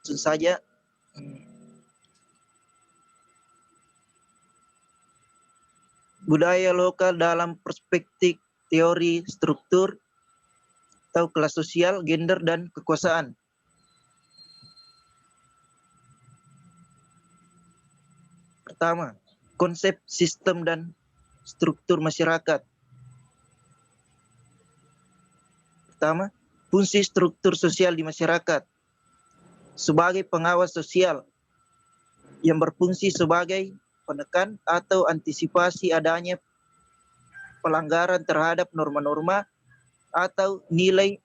langsung saja. Budaya lokal dalam perspektif teori struktur atau kelas sosial, gender, dan kekuasaan. Pertama, konsep sistem dan struktur masyarakat. Pertama, fungsi struktur sosial di masyarakat sebagai pengawas sosial yang berfungsi sebagai penekan atau antisipasi adanya pelanggaran terhadap norma-norma atau nilai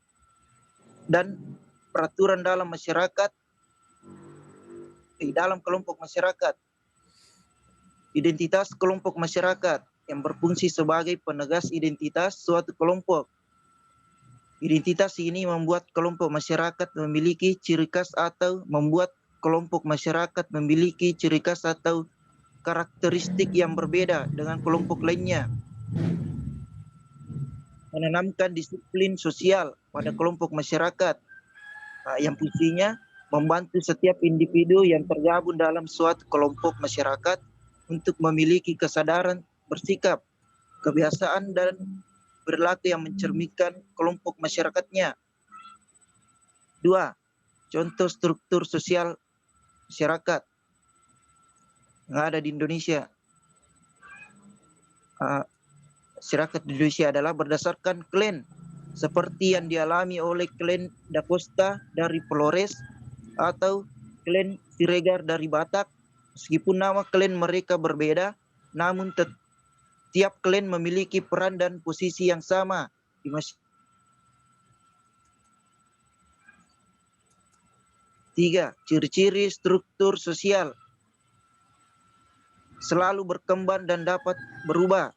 dan peraturan dalam masyarakat, di dalam kelompok masyarakat. Identitas kelompok masyarakat yang berfungsi sebagai penegas identitas suatu kelompok. Identitas ini membuat kelompok masyarakat memiliki ciri khas atau membuat kelompok masyarakat memiliki ciri khas atau karakteristik yang berbeda dengan kelompok lainnya. Menanamkan disiplin sosial pada kelompok masyarakat yang fungsinya membantu setiap individu yang tergabung dalam suatu kelompok masyarakat untuk memiliki kesadaran bersikap, kebiasaan, dan perilaku yang mencerminkan kelompok masyarakatnya. 2. Contoh struktur sosial masyarakat yang ada di Indonesia. Masyarakat di Indonesia adalah berdasarkan klan, seperti yang dialami oleh klan Da Costa dari Flores atau klan Siregar dari Batak. Meskipun nama klan mereka berbeda, namun tiap klan memiliki peran dan posisi yang sama di masyarakat. 3. Ciri-ciri struktur sosial selalu berkembang dan dapat berubah.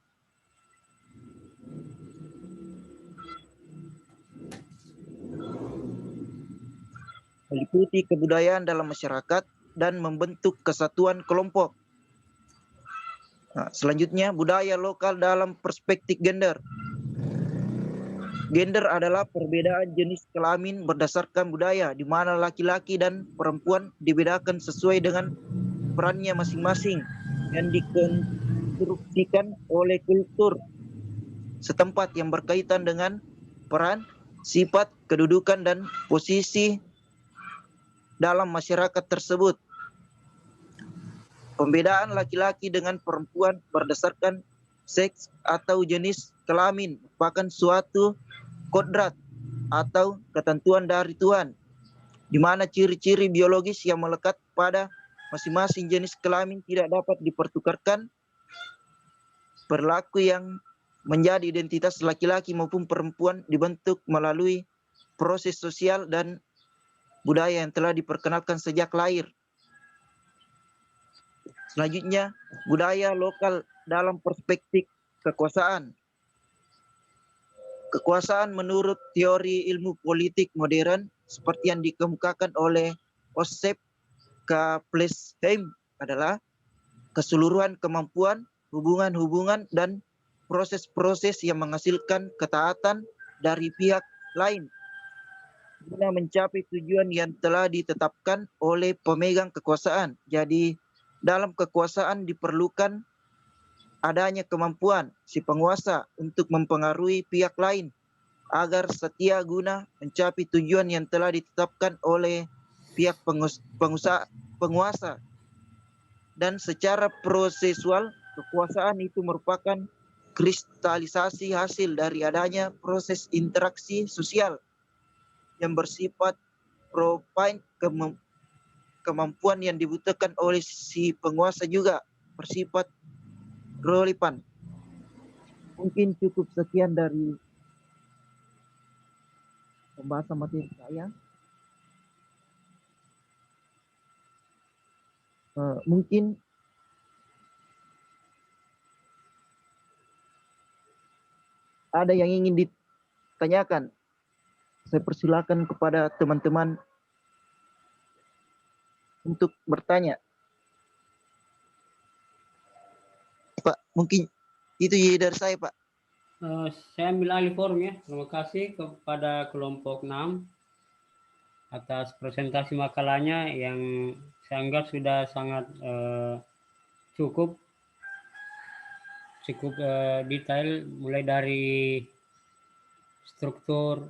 Meliputi kebudayaan dalam masyarakat dan membentuk kesatuan kelompok. Selanjutnya, budaya lokal dalam perspektif gender. Gender adalah perbedaan jenis kelamin berdasarkan budaya, di mana laki-laki dan perempuan dibedakan sesuai dengan perannya masing-masing yang dikonstruksikan oleh kultur setempat yang berkaitan dengan peran, sifat, kedudukan, dan posisi dalam masyarakat tersebut. Pembedaan laki-laki dengan perempuan berdasarkan seks atau jenis kelamin merupakan suatu kodrat atau ketentuan dari Tuhan, di mana ciri-ciri biologis yang melekat pada masing-masing jenis kelamin tidak dapat dipertukarkan. Perilaku yang menjadi identitas laki-laki maupun perempuan dibentuk melalui proses sosial dan budaya yang telah diperkenalkan sejak lahir. Selanjutnya, budaya lokal dalam perspektif kekuasaan. Kekuasaan menurut teori ilmu politik modern seperti yang dikemukakan oleh Joseph Kaplesheim adalah keseluruhan kemampuan, hubungan-hubungan, dan proses-proses yang menghasilkan ketaatan dari pihak lain guna mencapai tujuan yang telah ditetapkan oleh pemegang kekuasaan. Jadi, dalam kekuasaan diperlukan adanya kemampuan si penguasa untuk mempengaruhi pihak lain agar setia guna mencapai tujuan yang telah ditetapkan oleh pihak penguasa. Dan secara prosesual, kekuasaan itu merupakan kristalisasi hasil dari adanya proses interaksi sosial yang bersifat profile. Kemampuan yang dibutuhkan oleh si penguasa juga bersifat relevan. Mungkin cukup sekian dari pembahasan materi saya. Mungkin ada yang ingin ditanyakan. Saya persilakan kepada teman-teman untuk bertanya. Pak, mungkin itu dari saya, Pak. Saya ambil alih forum ya. Terima kasih kepada kelompok 6 atas presentasi makalahnya yang saya anggap sudah sangat cukup detail, mulai dari struktur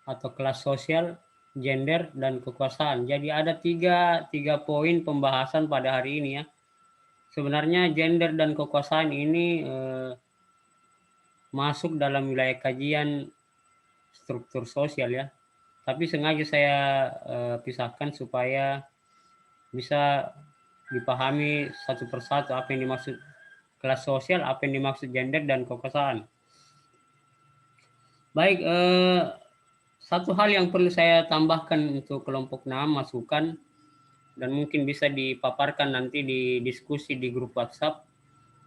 atau kelas sosial, gender, dan kekuasaan. Jadi ada tiga poin pembahasan pada hari ini ya. Sebenarnya gender dan kekuasaan ini masuk dalam wilayah kajian struktur sosial ya. Tapi sengaja saya pisahkan supaya bisa dipahami satu persatu apa yang dimaksud kelas sosial, apa yang dimaksud gender dan kekuasaan. Baik, satu hal yang perlu saya tambahkan untuk kelompok 6 masukan dan mungkin bisa dipaparkan nanti di diskusi di grup WhatsApp.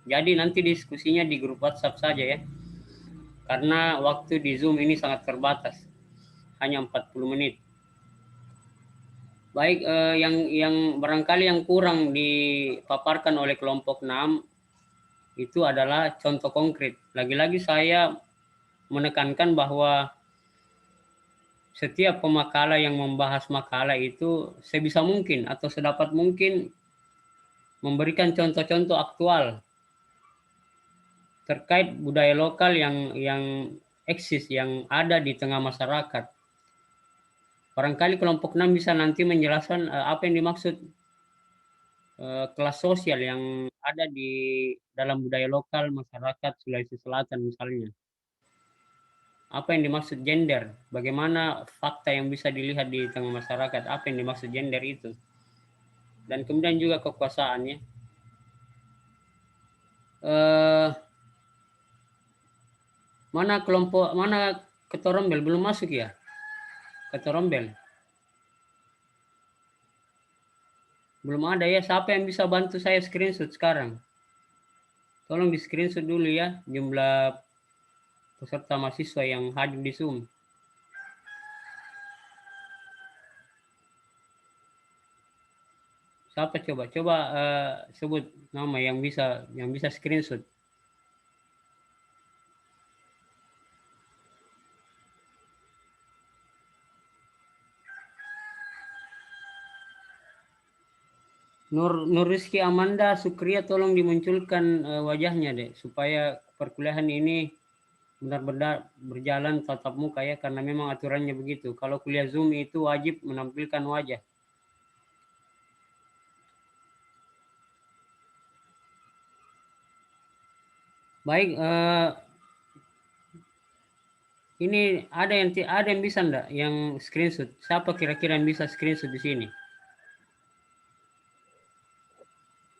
Jadi nanti diskusinya di grup WhatsApp saja ya. Karena waktu di Zoom ini sangat terbatas. Hanya 40 menit. Baik, yang barangkali yang kurang dipaparkan oleh kelompok 6 itu adalah contoh konkret. Lagi-lagi saya menekankan bahwa setiap pemakalah yang membahas makalah itu sebisa mungkin atau sedapat mungkin memberikan contoh-contoh aktual terkait budaya lokal yang eksis, yang ada di tengah masyarakat. Barangkali kelompok 6 bisa nanti menjelaskan apa yang dimaksud kelas sosial yang ada di dalam budaya lokal masyarakat Sulawesi Selatan misalnya. Apa yang dimaksud gender? Bagaimana fakta yang bisa dilihat di tengah masyarakat? Apa yang dimaksud gender itu? Dan kemudian juga kekuasaannya. Mana Ketorombel belum masuk ya? Ketorombel belum ada ya. Siapa yang bisa bantu saya screenshot sekarang? Tolong di screenshot dulu ya jumlah peserta mahasiswa yang hadir di Zoom. Siapa coba? Coba sebut nama yang bisa screenshot. Nur Rizky Amanda Sukria, tolong dimunculkan wajahnya deh supaya perkuliahan ini benar-benar berjalan tatap muka ya, karena memang aturannya begitu. Kalau kuliah Zoom itu wajib menampilkan wajah. Baik, ini ada yang bisa enggak yang screenshot? Siapa kira-kira yang bisa screenshot di sini?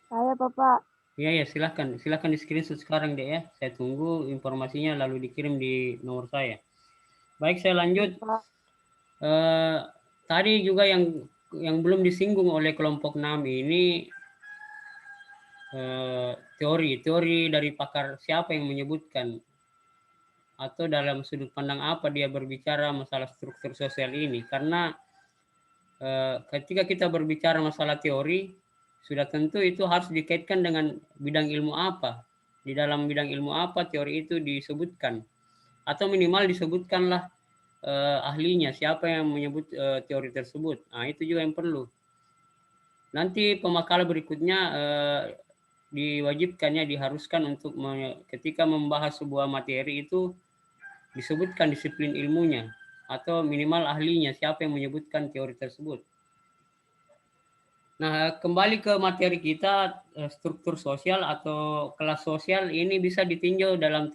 Saya, Bapak. Iya, ya, silahkan di screenshot sekarang deh ya. Saya tunggu informasinya lalu dikirim di nomor saya. Baik, saya lanjut. Tadi juga yang belum disinggung oleh kelompok 6 ini teori dari pakar siapa yang menyebutkan atau dalam sudut pandang apa dia berbicara masalah struktur sosial ini, karena ketika kita berbicara masalah teori sudah tentu itu harus dikaitkan dengan bidang ilmu apa, di dalam bidang ilmu apa teori itu disebutkan, atau minimal disebutkanlah ahlinya siapa yang menyebut teori tersebut. Nah, itu juga yang perlu. Nanti pemakalah berikutnya diwajibkannya, diharuskan untuk ketika membahas sebuah materi itu disebutkan disiplin ilmunya atau minimal ahlinya siapa yang menyebutkan teori tersebut. Nah, kembali ke materi kita, struktur sosial atau kelas sosial ini bisa ditinjau dalam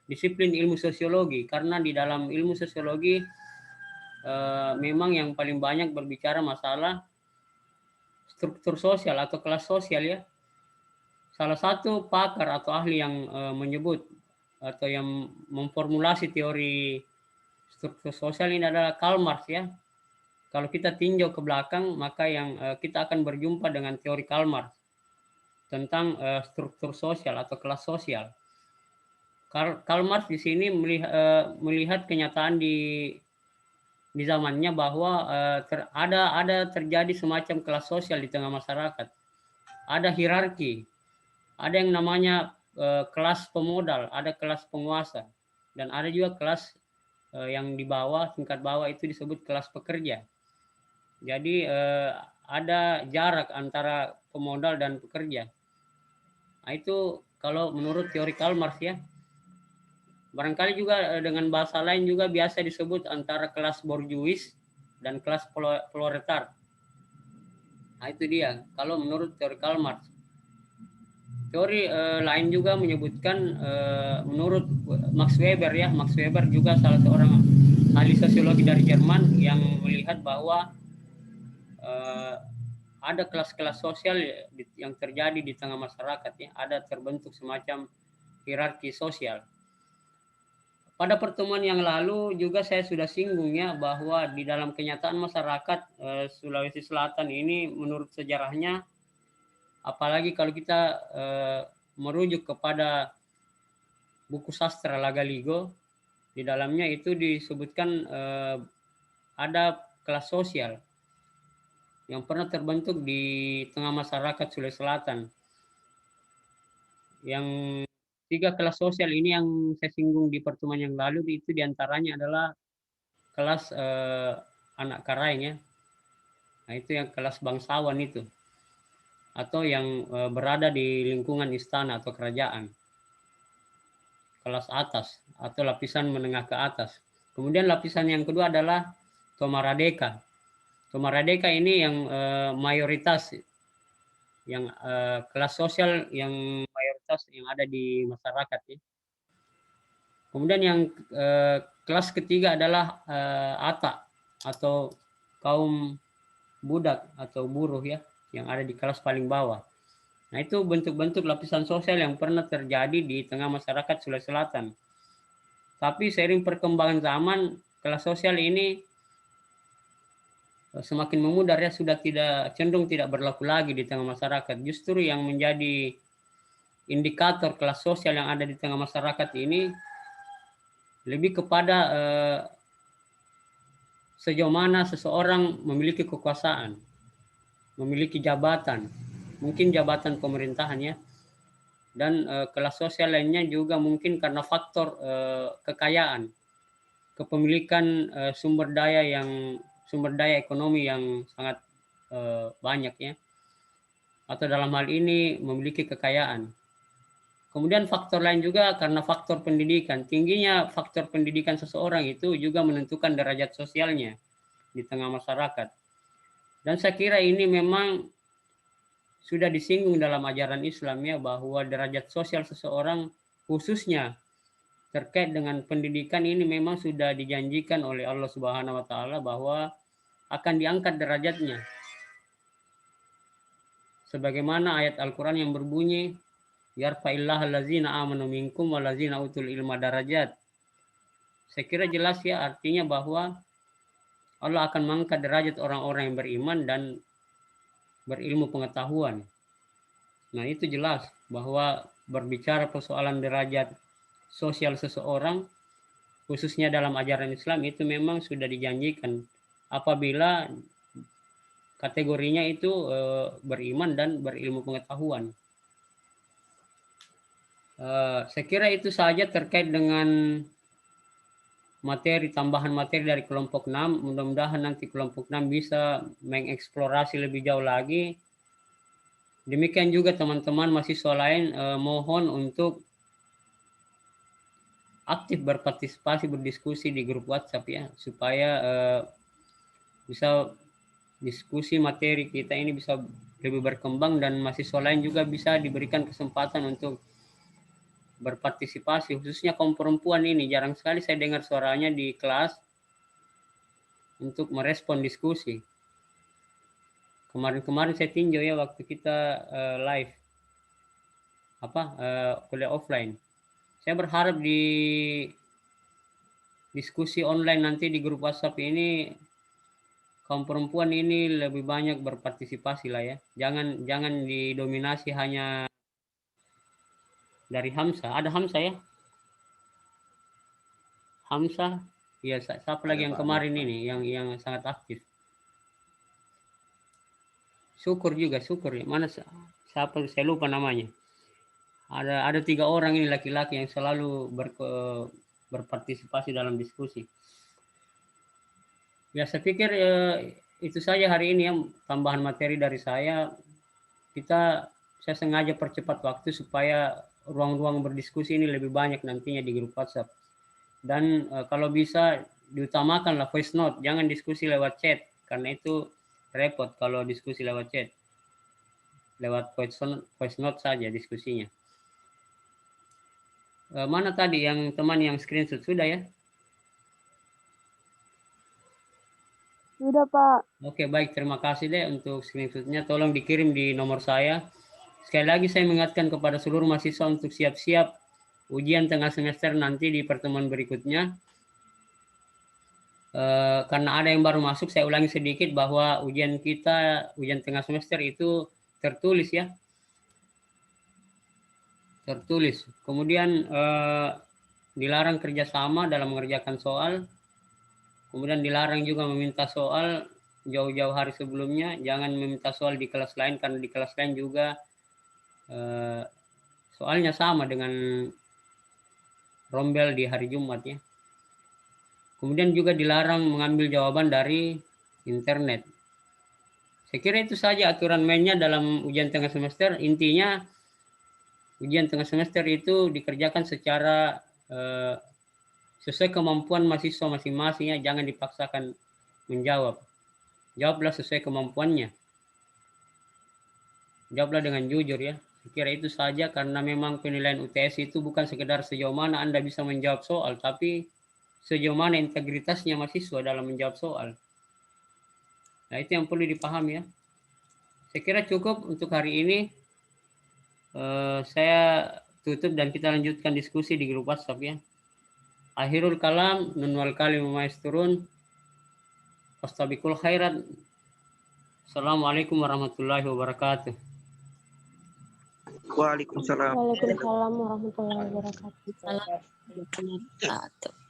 disiplin ilmu sosiologi, karena di dalam ilmu sosiologi memang yang paling banyak berbicara masalah struktur sosial atau kelas sosial ya. Salah satu pakar atau ahli yang menyebut atau yang memformulasi teori struktur sosial ini adalah Karl Marx ya. Kalau kita tinjau ke belakang, maka yang kita akan berjumpa dengan teori Karl Marx tentang struktur sosial atau kelas sosial. Karl Marx di sini melihat kenyataan di zamannya bahwa ada terjadi semacam kelas sosial di tengah masyarakat. Ada hierarki, ada yang namanya kelas pemodal, ada kelas penguasa, dan ada juga kelas yang di bawah, tingkat bawah itu disebut kelas pekerja. Jadi ada jarak antara pemodal dan pekerja. Nah, itu kalau menurut teori Karl Marx ya. Barangkali juga dengan bahasa lain juga biasa disebut antara kelas borjuis dan kelas proletar. Nah, itu dia kalau menurut teori Karl Marx. Teori lain juga menyebutkan menurut Max Weber ya, Max Weber juga salah seorang ahli sosiologi dari Jerman yang melihat bahwa ada kelas-kelas sosial yang terjadi di tengah masyarakat ya, ada terbentuk semacam hierarki sosial. Pada pertemuan yang lalu juga saya sudah singgung ya bahwa di dalam kenyataan masyarakat Sulawesi Selatan ini menurut sejarahnya, apalagi kalau kita merujuk kepada buku sastra Lagaligo, di dalamnya itu disebutkan ada kelas sosial yang pernah terbentuk di tengah masyarakat Sulawesi Selatan. Yang 3 kelas sosial ini yang saya singgung di pertemuan yang lalu itu diantaranya adalah kelas anak karaeng ya. Nah, itu yang kelas bangsawan itu. Atau yang berada di lingkungan istana atau kerajaan. Kelas atas atau lapisan menengah ke atas. Kemudian lapisan yang kedua adalah Tomaradeka. Tomaradeka ini yang mayoritas, yang kelas sosial yang mayoritas yang ada di masyarakat ya. Kemudian yang kelas ketiga adalah Ata atau kaum budak atau buruh ya, yang ada di kelas paling bawah. Nah, itu bentuk-bentuk lapisan sosial yang pernah terjadi di tengah masyarakat Sulawesi Selatan. Tapi seiring perkembangan zaman, kelas sosial ini semakin memudar ya, sudah cenderung tidak berlaku lagi di tengah masyarakat. Justru yang menjadi indikator kelas sosial yang ada di tengah masyarakat ini lebih kepada sejauh mana seseorang memiliki kekuasaan, memiliki jabatan, mungkin jabatan pemerintahan ya, dan kelas sosial lainnya juga mungkin karena faktor kekayaan, kepemilikan sumber daya ekonomi yang sangat banyak ya, atau dalam hal ini memiliki kekayaan. Kemudian faktor lain juga karena faktor pendidikan. Tingginya faktor pendidikan seseorang itu juga menentukan derajat sosialnya di tengah masyarakat. Dan saya kira ini memang sudah disinggung dalam ajaran Islam ya, bahwa derajat sosial seseorang khususnya terkait dengan pendidikan ini memang sudah dijanjikan oleh Allah Subhanahu wa taala bahwa akan diangkat derajatnya. Sebagaimana ayat Al-Qur'an yang berbunyi yarfa'illahu allazina amanu minkum wallazina utul ilma darajat. Saya kira jelas ya, artinya bahwa Allah akan mengangkat derajat orang-orang yang beriman dan berilmu pengetahuan. Nah, itu jelas bahwa berbicara persoalan derajat sosial seseorang, khususnya dalam ajaran Islam, itu memang sudah dijanjikan apabila kategorinya itu beriman dan berilmu pengetahuan. Saya kira itu saja terkait dengan tambahan materi dari kelompok 6. Mudah-mudahan nanti kelompok 6 bisa mengeksplorasi lebih jauh lagi. Demikian juga teman-teman mahasiswa lain, mohon untuk aktif berpartisipasi, berdiskusi di grup WhatsApp ya, supaya bisa diskusi materi kita ini bisa lebih berkembang dan mahasiswa lain juga bisa diberikan kesempatan untuk berpartisipasi, khususnya kaum perempuan ini. Jarang sekali saya dengar suaranya di kelas untuk merespon diskusi. Kemarin-kemarin saya tinjau ya waktu kita live kuliah offline. Saya berharap di diskusi online nanti di grup WhatsApp ini kaum perempuan ini lebih banyak berpartisipasi lah ya. Jangan didominasi hanya dari Hamzah. Ada Hamzah ya? Hamzah, ya siapa lagi yang kemarin ini yang sangat aktif. Syukur ya. Mana siapa, saya lupa namanya. Ada 3 orang ini laki-laki yang selalu berpartisipasi dalam diskusi. Ya, saya pikir itu saja hari ini ya, tambahan materi dari saya. Saya sengaja percepat waktu supaya ruang-ruang berdiskusi ini lebih banyak nantinya di grup WhatsApp. Dan kalau bisa diutamakanlah voice note, jangan diskusi lewat chat, karena itu repot kalau diskusi lewat chat. Lewat voice note saja diskusinya. Mana tadi yang teman yang screenshot sudah ya? Sudah, Pak. Oke, baik. Terima kasih deh untuk screenshotnya. Tolong dikirim di nomor saya. Sekali lagi saya mengingatkan kepada seluruh mahasiswa untuk siap-siap ujian tengah semester nanti di pertemuan berikutnya. Karena ada yang baru masuk, saya ulangi sedikit bahwa ujian tengah semester itu tertulis ya. Tertulis. Kemudian dilarang kerjasama dalam mengerjakan soal. Kemudian dilarang juga meminta soal jauh-jauh hari sebelumnya. Jangan meminta soal di kelas lain, karena di kelas lain juga soalnya sama dengan rombel di hari Jumat ya. Kemudian juga dilarang mengambil jawaban dari internet. Saya kira itu saja aturan mainnya dalam ujian tengah semester. Intinya ujian tengah semester itu dikerjakan secara sesuai kemampuan mahasiswa masing-masing ya, jangan dipaksakan menjawab. Jawablah sesuai kemampuannya. Jawablah dengan jujur ya. Saya kira itu saja, karena memang penilaian UTS itu bukan sekedar sejauh mana Anda bisa menjawab soal, tapi sejauh mana integritasnya mahasiswa dalam menjawab soal. Nah, itu yang perlu dipahami ya. Saya kira cukup untuk hari ini. Saya tutup dan kita lanjutkan diskusi di grup WhatsApp ya. Akhirul kalam, nun wal kalim maisturun. Fastabiqul khairat. Assalamualaikum warahmatullahi wabarakatuh. Waalaikumsalam. Waalaikumsalam warahmatullahi wabarakatuh. Waalaikumsalam warahmatullahi wabarakatuh.